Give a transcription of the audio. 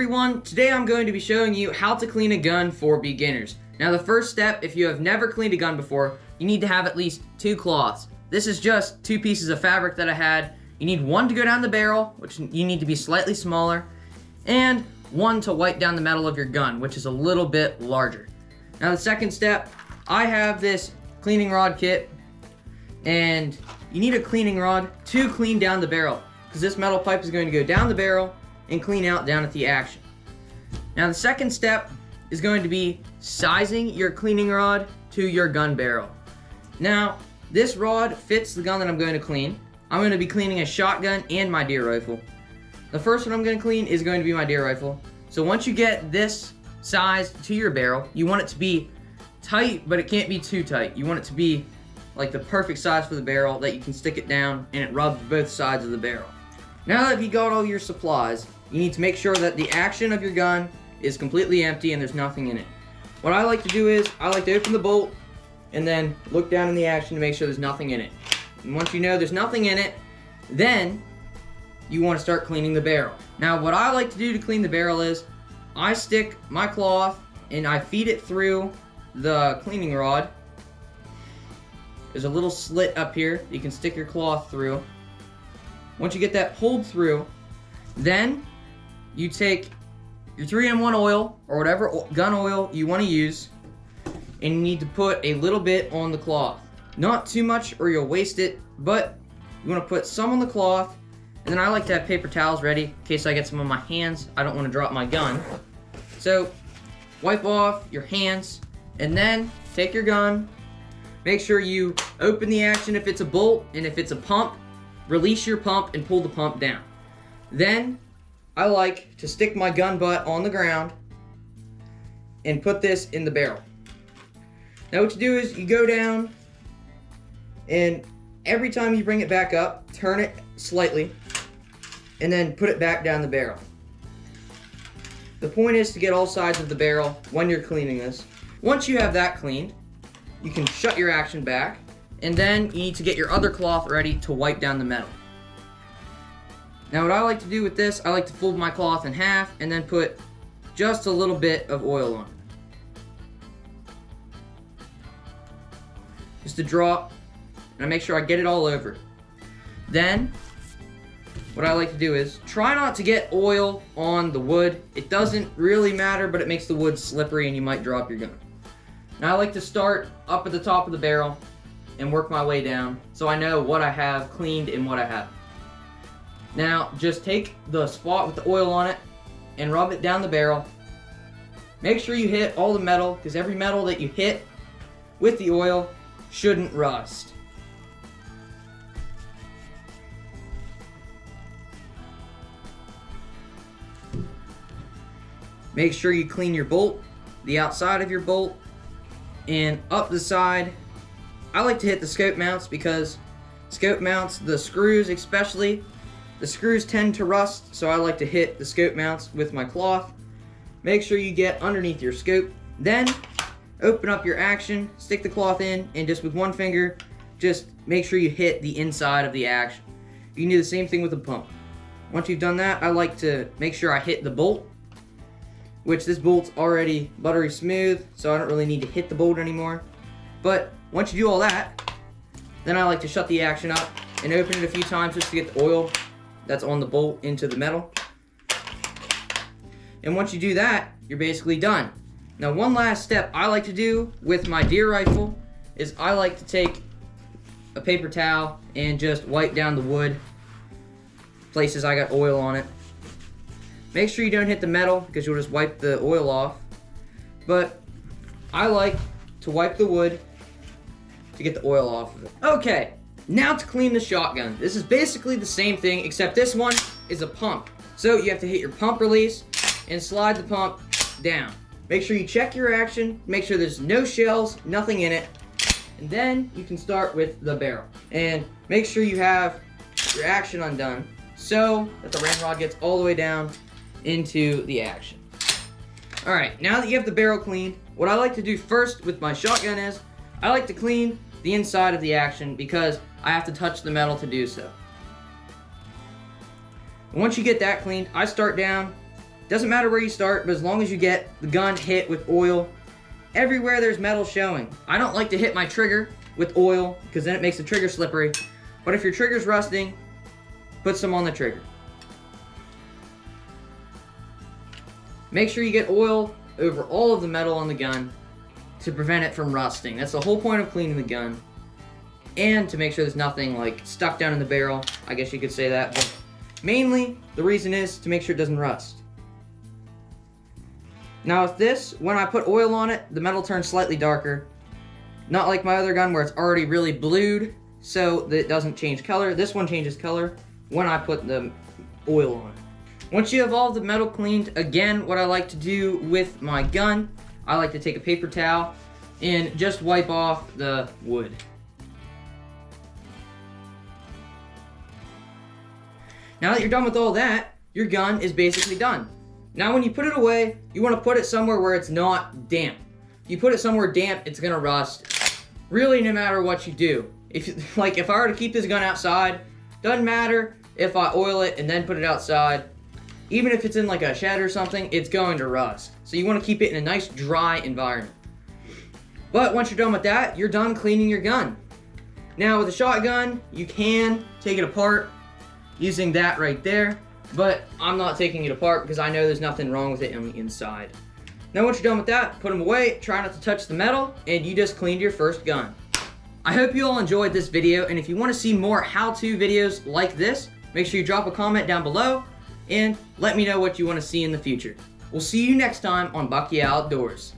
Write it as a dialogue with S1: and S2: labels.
S1: everyone, today I'm going to be showing you how to clean a gun for beginners. Now the first step, if you have never cleaned a gun before, you need to have at least 2 cloths. This is just 2 pieces of fabric that I had. You need 1 to go down the barrel, which you need to be slightly smaller, and 1 to wipe down the metal of your gun, which is a little bit larger. Now the second step, I have this cleaning rod kit, and you need a cleaning rod to clean down the barrel, because this metal pipe is going to go down the barrel and clean out down at the action. Now the second step is going to be sizing your cleaning rod to your gun barrel. Now this rod fits the gun that I'm going to clean. I'm going to be cleaning a shotgun and my deer rifle. The first one I'm going to clean is going to be my deer rifle. So once you get this size to your barrel, you want it to be tight, but it can't be too tight. You want it to be like the perfect size for the barrel that you can stick it down and it rubs both sides of the barrel. Now that you got all your supplies, you need to make sure that the action of your gun is completely empty and there's nothing in it. What I like to do is, I like to open the bolt and then look down in the action to make sure there's nothing in it. And once you know there's nothing in it, then you want to start cleaning the barrel. Now what I like to do to clean the barrel is, I stick my cloth and I feed it through the cleaning rod. There's a little slit up here you can stick your cloth through. Once you get that pulled through, then you take your 3-in-1 oil or whatever gun oil you want to use, and you need to put a little bit on the cloth. Not too much or you'll waste it, but you want to put some on the cloth, and then I like to have paper towels ready in case I get some on my hands. I don't want to drop my gun. So wipe off your hands and then take your gun. Make sure you open the action if it's a bolt, and if it's a pump, release your pump and pull the pump down. Then I like to stick my gun butt on the ground and put this in the barrel. Now what you do is you go down, and every time you bring it back up, turn it slightly and then put it back down the barrel. The point is to get all sides of the barrel when you're cleaning this. Once you have that cleaned, you can shut your action back, and then you need to get your other cloth ready to wipe down the metal. Now what I like to do with this, I like to fold my cloth in half and then put just a little bit of oil on it. Just a drop, and I make sure I get it all over. Then, what I like to do is, try not to get oil on the wood. It doesn't really matter, but it makes the wood slippery and you might drop your gun. Now I like to start up at the top of the barrel and work my way down so I know what I have cleaned and what I haven't. Now just take the spot with the oil on it and rub it down the barrel. Make sure you hit all the metal, because every metal that you hit with the oil shouldn't rust. Make sure you clean your bolt, the outside of your bolt, and up the side. I like to hit the scope mounts, because scope mounts, the screws especially, the screws tend to rust, so I like to hit the scope mounts with my cloth. Make sure you get underneath your scope. Then open up your action, stick the cloth in, and just with one finger, just make sure you hit the inside of the action. You can do the same thing with the pump. Once you've done that, I like to make sure I hit the bolt, which this bolt's already buttery smooth, so I don't really need to hit the bolt anymore. But once you do all that, then I like to shut the action up and open it a few times just to get the oil that's on the bolt into the metal. And once you do that, you're basically done. Now one last step I like to do with my deer rifle is I like to take a paper towel and just wipe down the wood, places I got oil on it. Make sure you don't hit the metal, because you'll just wipe the oil off. But I like to wipe the wood to get the oil off of it. Okay, now to clean the shotgun. This is basically the same thing, except this one is a pump. So you have to hit your pump release and slide the pump down. Make sure you check your action, make sure there's no shells, nothing in it, and then you can start with the barrel. And make sure you have your action undone so that the ramrod gets all the way down into the action. Alright, now that you have the barrel cleaned, what I like to do first with my shotgun is, I like to clean the inside of the action, because I have to touch the metal to do so. And once you get that cleaned, I start down Doesn't matter where you start, but as long as you get the gun hit with oil, everywhere there's metal showing. I don't like to hit my trigger with oil because then it makes the trigger slippery. But if your trigger's rusting, put some on the trigger. Make sure you get oil over all of the metal on the gun to prevent it from rusting. That's the whole point of cleaning the gun. And to make sure there's nothing like stuck down in the barrel. I guess you could say that. But mainly, the reason is to make sure it doesn't rust. Now with this, when I put oil on it, the metal turns slightly darker. Not like my other gun where it's already really blued, so that it doesn't change color. This one changes color when I put the oil on it. Once you have all the metal cleaned, again, what I like to do with my gun, I like to take a paper towel and just wipe off the wood. Now that you're done with all that, your gun is basically done. Now when you put it away, you want to put it somewhere where it's not damp. If you put it somewhere damp, it's gonna rust. Really, no matter what you do. If I were to keep this gun outside, doesn't matter if I oil it and then put it outside. Even if it's in like a shed or something, it's going to rust. So you want to keep it in a nice dry environment. But once you're done with that, you're done cleaning your gun. Now with a shotgun, you can take it apart using that right there. But I'm not taking it apart because I know there's nothing wrong with it on the inside. Now once you're done with that, put them away, try not to touch the metal, and you just cleaned your first gun. I hope you all enjoyed this video, and if you want to see more how-to videos like this, make sure you drop a comment down below, and let me know what you want to see in the future. We'll see you next time on Bucky Outdoors.